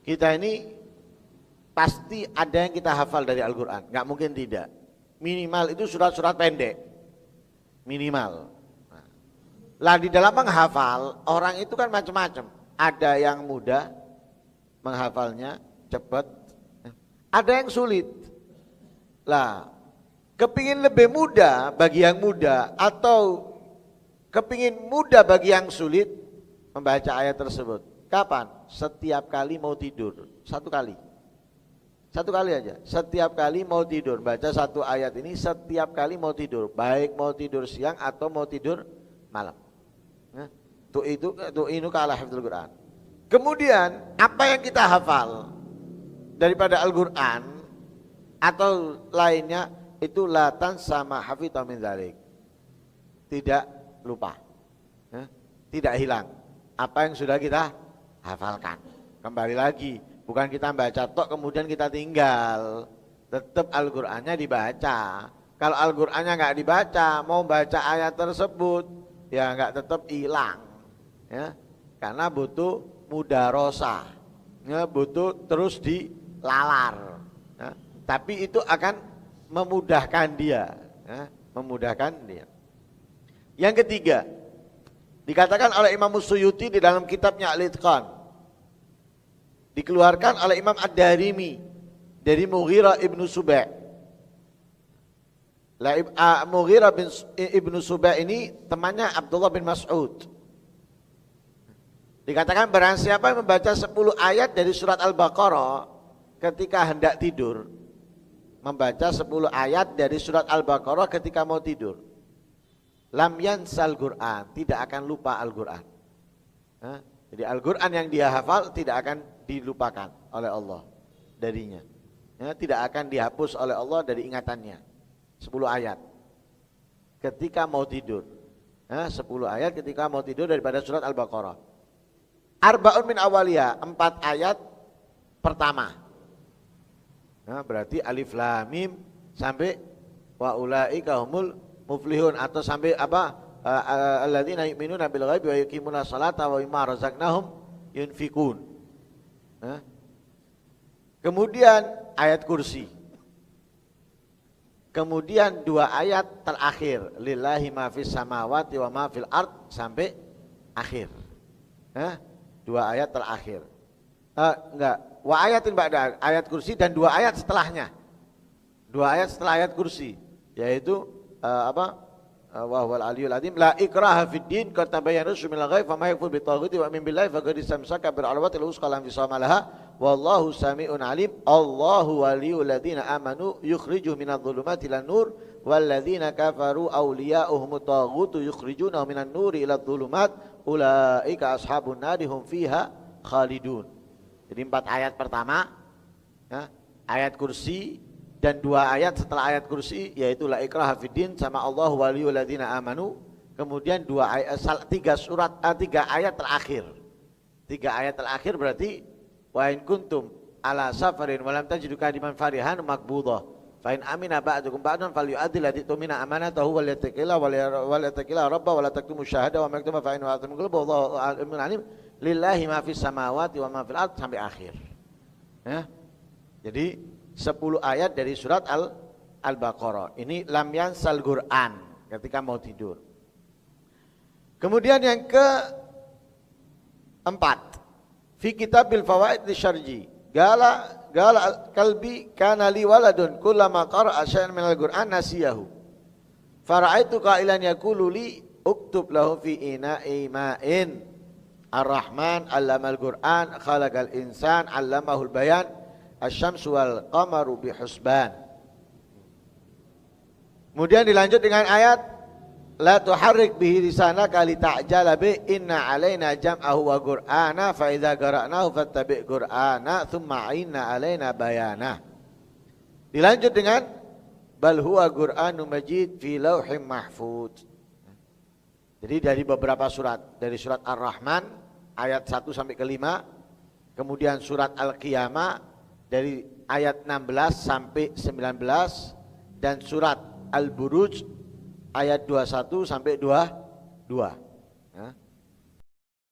Kita ini pasti ada yang kita hafal dari Al-Quran, nggak mungkin tidak. Minimal itu surat-surat pendek, minimal. Lah di dalam menghafal, orang itu kan macam-macam. Ada yang mudah menghafalnya, cepat. Ada yang sulit. Lah, kepingin lebih mudah bagi yang mudah atau kepingin mudah bagi yang sulit membaca ayat tersebut. Kapan? Setiap kali mau tidur, satu kali. Satu kali aja, setiap kali mau tidur, baca satu ayat ini setiap kali mau tidur, baik mau tidur siang atau mau tidur malam. Tu'inu ka ala hifdzil Quran. Kemudian apa yang kita hafal daripada Al-Quran atau lainnya itu latan sama hafidha min dzalik. Tidak lupa, tidak hilang apa yang sudah kita hafalkan. Kembali lagi, bukan kita baca tok kemudian kita tinggal, tetap Al-Qur'annya dibaca. Kalau Al-Qur'annya nggak dibaca, mau baca ayat tersebut ya nggak, tetap hilang, ya, karena butuh mudarosah, ya, butuh terus dilalar, ya. Tapi itu akan memudahkan dia, ya, memudahkan dia. Yang ketiga, dikatakan oleh Imam Suyuti di dalam kitabnya Al-Itqan, dikeluarkan oleh Imam Ad-Darimi dari Mughirah ibnu Subay. Mughirah ibnu Subay ini temannya Abdullah bin Mas'ud. Dikatakan barang siapa yang membaca 10 ayat dari surat Al-Baqarah ketika hendak tidur, membaca 10 ayat dari surat Al-Baqarah ketika mau tidur, lam yansal Qur'an, tidak akan lupa Al-Qur'an. Jadi Al-Qur'an yang dia hafal tidak akan dilupakan oleh Allah darinya, ya, tidak akan dihapus oleh Allah dari ingatannya. 10 ayat ketika mau tidur, ya, 10 ayat ketika mau tidur daripada surat Al-Baqarah. Arba'un min awaliya, 4 ayat pertama, ya, berarti alif lam mim sampai wa ulaika humul muflihun, atau sampai apa, alladzina yu'minuna bil ghaibi wa yuqimuna sholata wa mimma razaqnahum yunfikun. Kemudian ayat kursi, kemudian 2 ayat terakhir, lillahi ma fis samawati wa ma fil ard, sampai akhir. 2 ayat terakhir, enggak, wa ayatin ba'da ayat kursi, dan 2 ayat setelahnya, 2 ayat setelah ayat kursi, yaitu wa huwal aliyyul azim, la ikraha fid din qad tabayyana rusydu minal ghayy faman yakfur bit taghuti wa min billahi faqad istamsaka bil urwatil wuthqa lam fisama laha wallahu sami'un alim. Allahu waliyul ladzina amanu yukhrijuhum minadh dhulumati ilan nur wal ladzina kafaru awliya'uhumut taghutu yukhrijunahum minan nuri iladh dhulumat ulaika ashabun nari hum fiha khalidun. Jadi 4 ayat pertama, ya, ayat kursi, dan 2 ayat setelah ayat kursi yaitu la ikraha fiddin sama Allahu waliyul ladzina amanu. Kemudian 2 ayat, 3 ayat terakhir. 3 ayat terakhir berarti wa in kuntum ala safarin wa lam tajidu kadiman farihan maqbudah fa in amina ba'dukum ba'dan falyu'addil ladzi tumina amanatahu wal yattaqilla rabba wa la taktumu syahada wa ma yaktumu fa in wa'atum qalbu wallahu alim lillahi ma fis samawati wa ma fil ard, sampai akhir, ya. Jadi 10 ayat dari surat Al-Baqarah ini lam yansal Qur'an ketika mau tidur. Kemudian yang keempat, fi kitabil fawaid lisyarji gala kalbi kana li waladun kullama qara'a syai'an minal Qur'an nasiyahu fara'aitu qailan yaqulu li uktub lahu fi ina'i ma'in ar-rahman 'allamal Qur'an khalaqal insan 'allamahul bayan asy-syamsu wal qamaru bihusban. Kemudian dilanjut dengan ayat la tuharrik bihi lisanaka lita'jala bi inna alaina jam'ahu wa qur'ana fa idza qara'nahu fattabi' qur'ana thumma inna alaina bayana. Dilanjut dengan bal huwa qur'anun majid fi lauhim mahfuz. Jadi dari beberapa surat, dari surat Ar-Rahman ayat 1 sampai ke 5, kemudian surat Al-Qiyamah dari ayat 16 sampai 19, dan surat Al-Buruj ayat 21 sampai 22.